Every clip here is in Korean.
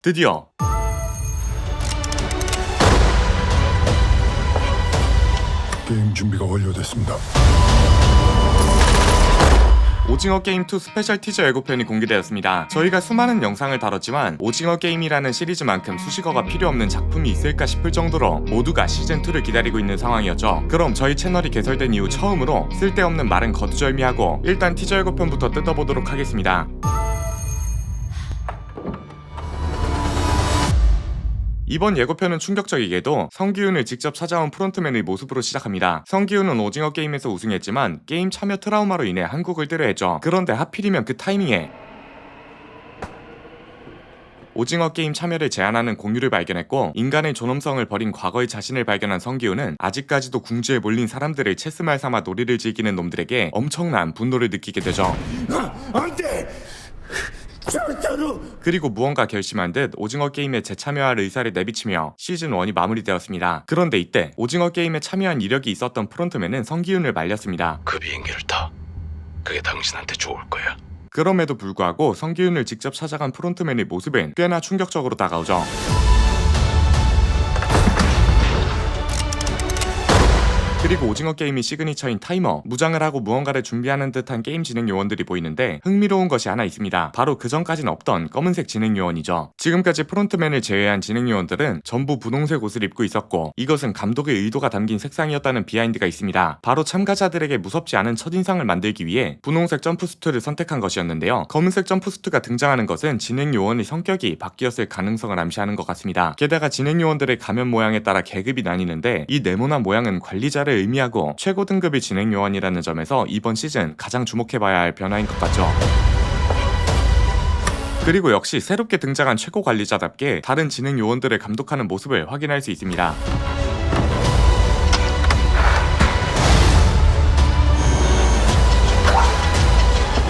드디어 게임 준비가 완료됐습니다. 오징어 게임 2 스페셜 티저 예고편이 공개되었습니다. 저희가 수많은 영상을 다뤘지만 오징어 게임이라는 시리즈만큼 수식어가 필요 없는 작품이 있을까 싶을 정도로 모두가 시즌2를 기다리고 있는 상황이었죠. 그럼 저희 채널이 개설된 이후 처음으로 쓸데없는 말은 거두절미하고 일단 티저 예고편부터 뜯어보도록 하겠습니다. 이번 예고편은 충격적이게도 성기훈을 직접 찾아온 프론트맨의 모습으로 시작합니다. 성기훈은 오징어 게임에서 우승했지만 게임 참여 트라우마로 인해 한국을 뜨려했죠. 그런데 하필이면 그 타이밍에 오징어 게임 참여를 제안하는 공유를 발견했고 인간의 존엄성을 버린 과거의 자신을 발견한 성기훈은 아직까지도 궁지에 몰린 사람들을 체스말 삼아 놀이를 즐기는 놈들에게 엄청난 분노를 느끼게 되죠. 안돼! 절대로! 그리고 무언가 결심한 듯 오징어 게임에 재참여할 의사를 내비치며 시즌1이 마무리되었습니다. 그런데 이때 오징어 게임에 참여한 이력이 있었던 프론트맨은 성기훈을 말렸습니다. 그 비행기를 타. 그게 당신한테 좋을 거야. 그럼에도 불구하고 성기훈을 직접 찾아간 프론트맨의 모습은 꽤나 충격적으로 다가오죠. 그리고 오징어 게임이 시그니처인 타이머, 무장을 하고 무언가를 준비하는 듯한 게임 진행 요원들이 보이는데 흥미로운 것이 하나 있습니다. 바로 그 전까진 없던 검은색 진행 요원이죠. 지금까지 프론트맨을 제외한 진행 요원들은 전부 분홍색 옷을 입고 있었고 이것은 감독의 의도가 담긴 색상이었다는 비하인드가 있습니다. 바로 참가자들에게 무섭지 않은 첫인상을 만들기 위해 분홍색 점프수트를 선택한 것이었는데요. 검은색 점프수트가 등장하는 것은 진행 요원의 성격이 바뀌었을 가능성을 암시하는 것 같습니다. 게다가 진행 요원들의 가면 모양에 따라 계급이 나뉘는데 이 네모난 모양은 관리자를 의미하고 최고 등급의 진행 요원이라는 점에서 이번 시즌 가장 주목해봐야 할 변화인 것 같죠. 그리고 역시 새롭게 등장한 최고 관리자답게 다른 진행 요원들을 감독하는 모습을 확인할 수 있습니다.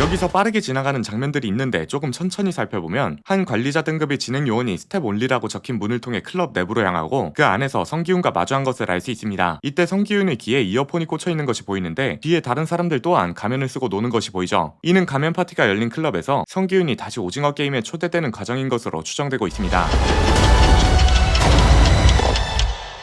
여기서 빠르게 지나가는 장면들이 있는데 조금 천천히 살펴보면 한 관리자 등급의 진행 요원이 스텝 온리라고 적힌 문을 통해 클럽 내부로 향하고 그 안에서 성기훈과 마주한 것을 알 수 있습니다. 이때 성기훈의 귀에 이어폰이 꽂혀 있는 것이 보이는데 뒤에 다른 사람들 또한 가면을 쓰고 노는 것이 보이죠. 이는 가면 파티가 열린 클럽에서 성기훈이 다시 오징어 게임에 초대되는 과정인 것으로 추정되고 있습니다.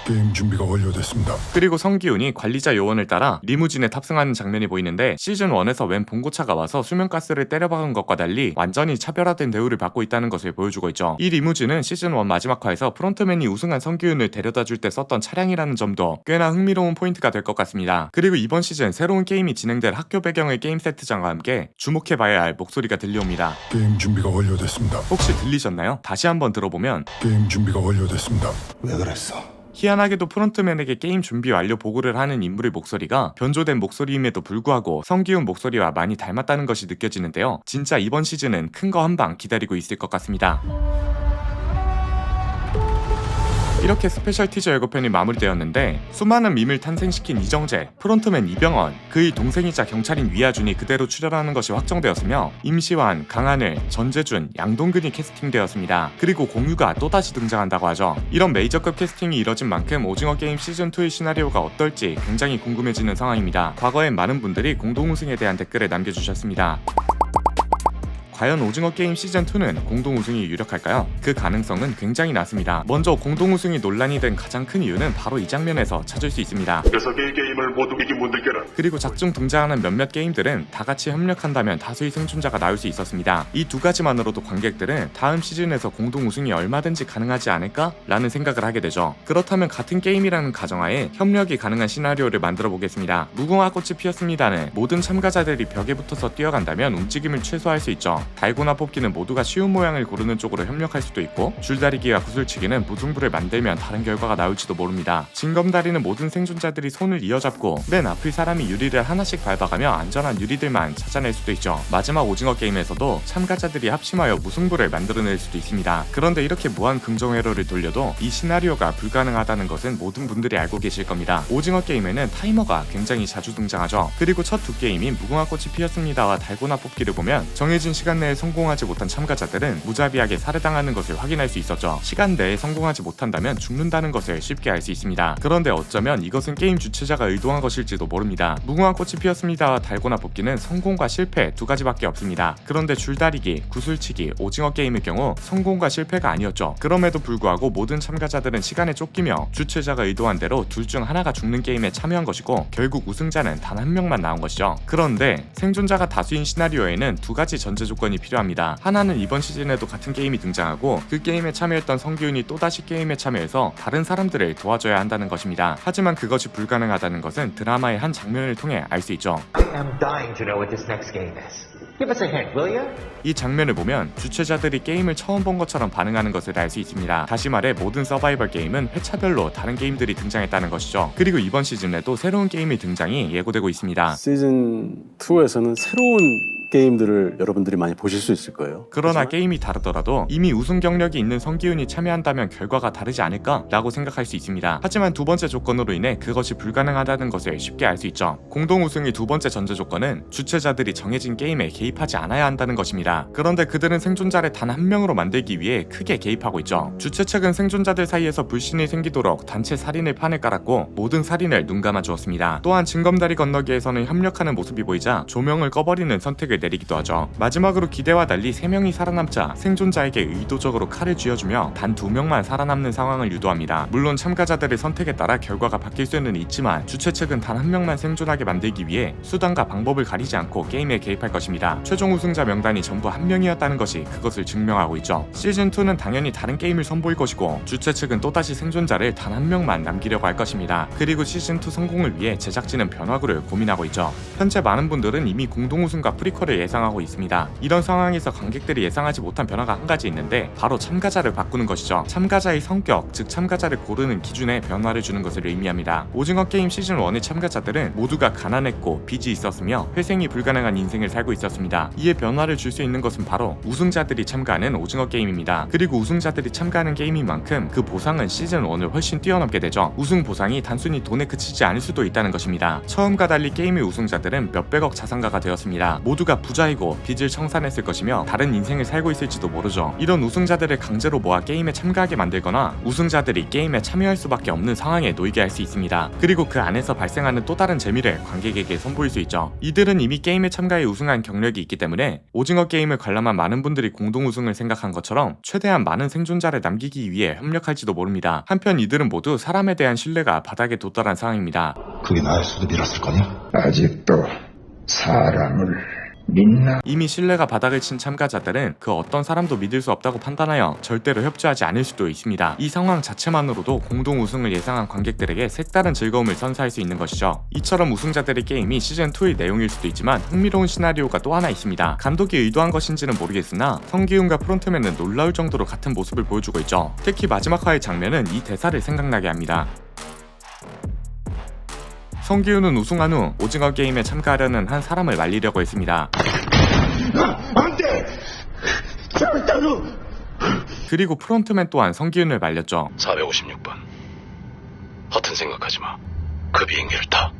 게임 준비가 완료됐습니다. 그리고 성기훈이 관리자 요원을 따라 리무진에 탑승하는 장면이 보이는데 시즌1에서 웬 봉고차가 와서 수면가스를 때려박은 것과 달리 완전히 차별화된 대우를 받고 있다는 것을 보여주고 있죠. 이 리무진은 시즌1 마지막화에서 프론트맨이 우승한 성기훈을 데려다줄 때 썼던 차량이라는 점도 꽤나 흥미로운 포인트가 될 것 같습니다. 그리고 이번 시즌 새로운 게임이 진행될 학교 배경의 게임 세트장과 함께 주목해봐야 할 목소리가 들려옵니다. 게임 준비가 완료됐습니다. 혹시 들리셨나요? 다시 한번 들어보면 게임 준비가 완료됐습니다. 왜 그랬어? 희한하게도 프론트맨에게 게임 준비 완료 보고를 하는 인물의 목소리가 변조된 목소리임에도 불구하고 성기훈 목소리와 많이 닮았다는 것이 느껴지는데요. 진짜 이번 시즌은 큰 거 한 방 기다리고 있을 것 같습니다. 이렇게 스페셜 티저 예고편이 마무리되었는데 수많은 밈을 탄생시킨 이정재, 프론트맨 이병헌, 그의 동생이자 경찰인 위아준이 그대로 출연하는 것이 확정되었으며 임시완, 강하늘, 전재준, 양동근이 캐스팅되었습니다. 그리고 공유가 또다시 등장한다고 하죠. 이런 메이저급 캐스팅이 이뤄진 만큼 오징어 게임 시즌2의 시나리오가 어떨지 굉장히 궁금해지는 상황입니다. 과거엔 많은 분들이 공동 우승에 대한 댓글을 남겨주셨습니다. 과연 오징어 게임 시즌2는 공동 우승이 유력할까요? 그 가능성은 굉장히 낮습니다. 먼저 공동 우승이 논란이 된 가장 큰 이유는 바로 이 장면에서 찾을 수 있습니다. 녀석의 게임을 모두 이긴 분들께는 그리고 작중 등장하는 몇몇 게임들은 다 같이 협력한다면 다수의 승춘자가 나올 수 있었습니다. 이 두 가지만으로도 관객들은 다음 시즌에서 공동 우승이 얼마든지 가능하지 않을까? 라는 생각을 하게 되죠. 그렇다면 같은 게임이라는 가정하에 협력이 가능한 시나리오를 만들어 보겠습니다. 무궁화 꽃이 피었습니다는 모든 참가자들이 벽에 붙어서 뛰어간다면 움직임을 최소화할 수 있죠. 달고나 뽑기는 모두가 쉬운 모양을 고르는 쪽으로 협력할 수도 있고 줄다리기와 구슬치기는 무승부를 만들면 다른 결과가 나올지도 모릅니다. 징검다리는 모든 생존자들이 손을 이어잡고 맨 앞의 사람이 유리를 하나씩 밟아가며 안전한 유리들만 찾아낼 수도 있죠. 마지막 오징어 게임에서도 참가자들이 합심하여 무승부를 만들어낼 수도 있습니다. 그런데 이렇게 무한 긍정회로를 돌려도 이 시나리오가 불가능하다는 것은 모든 분들이 알고 계실 겁니다. 오징어 게임에는 타이머가 굉장히 자주 등장하죠. 그리고 첫 두 게임인 무궁화 꽃이 피었습니다와 달고나 뽑기를 보면 정해진 시간 시간 내에 성공하지 못한 참가자들은 무자비하게 살해당하는 것을 확인할 수 있었죠. 시간 내에 성공하지 못한다면 죽는다는 것을 쉽게 알 수 있습니다. 그런데 어쩌면 이것은 게임 주최자가 의도한 것일지도 모릅니다. 무궁화 꽃이 피었습니다와 달고나 뽑기는 성공과 실패 두 가지밖에 없습니다. 그런데 줄다리기, 구슬치기, 오징어 게임의 경우 성공과 실패가 아니었죠. 그럼에도 불구하고 모든 참가자들은 시간에 쫓기며 주최자가 의도한 대로 둘 중 하나가 죽는 게임에 참여한 것이고 결국 우승자는 단 한 명만 나온 것이죠. 그런데 생존자가 다수인 시나리오에는 두 가지 전제 조건이 필요합니다. 하나는 이번 시즌에도 같은 게임이 등장하고 그 게임에 참여했던 성기훈이 또다시 게임에 참여해서 다른 사람들을 도와줘야 한다는 것입니다. 하지만 그것이 불가능하다는 것은 드라마의 한 장면을 통해 알 수 있죠. I'm dying to know what this next game is. Give us a hint, will you? 이 장면을 보면 주최자들이 게임을 처음 본 것처럼 반응하는 것을 알 수 있습니다. 다시 말해 모든 서바이벌 게임은 회차별로 다른 게임들이 등장했다는 것이죠. 그리고 이번 시즌에도 새로운 게임의 등장이 예고되고 있습니다. 시즌 2에서는 새로운 게임들을 여러분들이 많이 보실 수 있을 거예요. 그러나 게임이 다르더라도 이미 우승 경력이 있는 성기훈이 참여한다면 결과가 다르지 않을까라고 생각할 수 있습니다. 하지만 두 번째 조건으로 인해 그것이 불가능하다는 것을 쉽게 알 수 있죠. 공동 우승의 두 번째 전제 조건은 주최자들이 정해진 게임에 개입하지 않아야 한다는 것입니다. 그런데 그들은 생존자를 단 한 명으로 만들기 위해 크게 개입하고 있죠. 주최 측은 생존자들 사이에서 불신이 생기도록 단체 살인의 판을 깔았고 모든 살인을 눈감아 주었습니다. 또한 징검다리 건너기에서는 협력하는 모습이 보이자 조명을 꺼버리는 선택을 내리기도 하죠. 마지막으로 기대와 달리 3명이 살아남자 생존자에게 의도적으로 칼을 쥐어주며 단 2명만 살아남는 상황을 유도합니다. 물론 참가자들의 선택에 따라 결과가 바뀔 수는 있지만 주최 측은 단 한 명만 생존하게 만들기 위해 수단과 방법을 가리지 않고 게임에 개입할 것입니다. 최종 우승자 명단이 전부 한 명이었다는 것이 그것을 증명하고 있죠. 시즌2는 당연히 다른 게임을 선보일 것이고 주최 측은 또다시 생존자를 단 한 명만 남기려고 할 것입니다. 그리고 시즌2 성공을 위해 제작진은 변화구를 고민하고 있죠. 현재 많은 분들은 이미 공동 우승과 프리퀄을 예상하고 있습니다. 이런 상황에서 관객들이 예상하지 못한 변화가 한 가지 있는데 바로 참가자를 바꾸는 것이죠. 참가자의 성격, 즉 참가자를 고르는 기준에 변화를 주는 것을 의미합니다. 오징어 게임 시즌1의 참가자들은 모두가 가난했고 빚이 있었으며 회생이 불가능한 인생을 살고 있었습니다. 이에 변화를 줄 수 있는 것은 바로 우승자들이 참가하는 오징어 게임입니다. 그리고 우승자들이 참가하는 게임인 만큼 그 보상은 시즌1을 훨씬 뛰어넘게 되죠. 우승 보상이 단순히 돈에 그치지 않을 수도 있다는 것입니다. 처음과 달리 게임의 우승자들은 몇백억 자산가가 되었습니다. 모두가 부자이고 빚을 청산했을 것이며 다른 인생을 살고 있을지도 모르죠. 이런 우승자들을 강제로 모아 게임에 참가하게 만들거나 우승자들이 게임에 참여할 수밖에 없는 상황에 놓이게 할 수 있습니다. 그리고 그 안에서 발생하는 또 다른 재미를 관객에게 선보일 수 있죠. 이들은 이미 게임에 참가해 우승한 경력이 있기 때문에 오징어 게임을 관람한 많은 분들이 공동 우승을 생각한 것처럼 최대한 많은 생존자를 남기기 위해 협력할지도 모릅니다. 한편 이들은 모두 사람에 대한 신뢰가 바닥에 도달한 상황입니다. 그게 나의 수도 밀었을 거냐? 아직도 사람을 믿나? 이미 신뢰가 바닥을 친 참가자들은 그 어떤 사람도 믿을 수 없다고 판단하여 절대로 협조하지 않을 수도 있습니다. 이 상황 자체만으로도 공동 우승을 예상한 관객들에게 색다른 즐거움을 선사할 수 있는 것이죠. 이처럼 우승자들의 게임이 시즌2의 내용일 수도 있지만 흥미로운 시나리오가 또 하나 있습니다. 감독이 의도한 것인지는 모르겠으나 성기훈과 프론트맨은 놀라울 정도로 같은 모습을 보여주고 있죠. 특히 마지막 화의 장면은 이 대사를 생각나게 합니다. 성기훈은 우승한 후 오징어 게임에 참가하려는 한 사람을 말리려고 했습니다. 안돼! 절대로! 그리고 프론트맨 또한 성기훈을 말렸죠. 456번. 허튼 생각하지 마. 그 비행기를 타.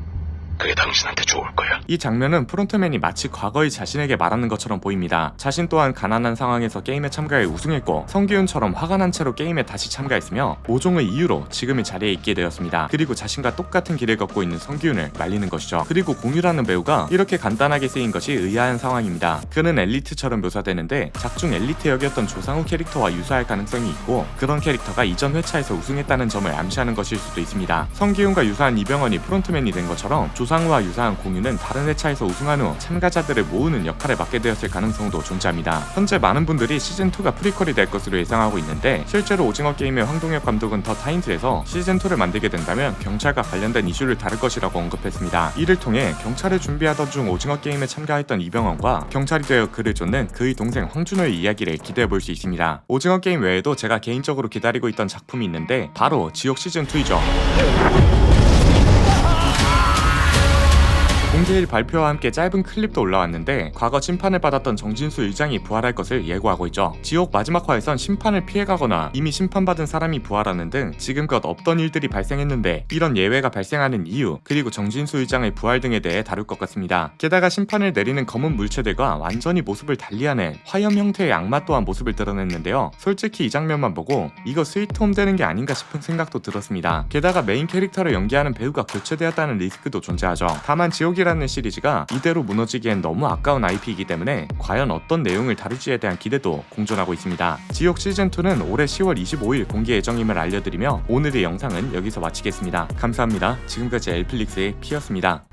그게 당신한테 좋을 거야. 이 장면은 프론트맨이 마치 과거의 자신에게 말하는 것처럼 보입니다. 자신 또한 가난한 상황에서 게임에 참가해 우승했고 성기훈처럼 화가 난 채로 게임에 다시 참가했으며 모종의 이유로 지금의 자리에 있게 되었습니다. 그리고 자신과 똑같은 길을 걷고 있는 성기훈을 말리는 것이죠. 그리고 공유라는 배우가 이렇게 간단하게 쓰인 것이 의아한 상황입니다. 그는 엘리트처럼 묘사되는데 작중 엘리트 역이었던 조상우 캐릭터와 유사할 가능성이 있고 그런 캐릭터가 이전 회차에서 우승했다는 점을 암시하는 것일 수도 있습니다. 성기훈과 유사한 이병헌이 프론트맨이 된 것처럼 조상우와 유사한 공유는 다른 회차에서 우승한 후 참가자들을 모으는 역할을 맡게 되었을 가능성도 존재합니다. 현재 많은 분들이 시즌2가 프리퀄이 될 것으로 예상하고 있는데 실제로 오징어 게임의 황동혁 감독은 더 타임즈에서 시즌2를 만들게 된다면 경찰과 관련된 이슈를 다룰 것이라고 언급했습니다. 이를 통해 경찰을 준비하던 중 오징어 게임에 참가했던 이병헌과 경찰이 되어 그를 쫓는 그의 동생 황준호의 이야기를 기대해 볼 수 있습니다. 오징어 게임 외에도 제가 개인적으로 기다리고 있던 작품이 있는데 바로 지옥 시즌2이죠. 공개일 발표와 함께 짧은 클립도 올라왔는데 과거 심판을 받았던 정진수 의장이 부활할 것을 예고하고 있죠. 지옥 마지막 화에선 심판을 피해가거나 이미 심판받은 사람이 부활하는 등 지금껏 없던 일들이 발생했는데 이런 예외가 발생하는 이유, 그리고 정진수 의장의 부활 등에 대해 다룰 것 같습니다. 게다가 심판을 내리는 검은 물체들과 완전히 모습을 달리하는 화염 형태의 악마 또한 모습을 드러냈는데요. 솔직히 이 장면만 보고 이거 스위트홈 되는 게 아닌가 싶은 생각도 들었습니다. 게다가 메인 캐릭터를 연기하는 배우가 교체되었다는 리스크도 존재하죠. 다만 지옥이라는 시리즈가 이대로 무너지기엔 너무 아까운 IP이기 때문에 과연 어떤 내용을 다룰지에 대한 기대도 공존하고 있습니다. 지옥 시즌2는 올해 10월 25일 공개 예정임을 알려드리며 오늘의 영상은 여기서 마치겠습니다. 감사합니다. 지금까지 엘플릭스의 피였습니다.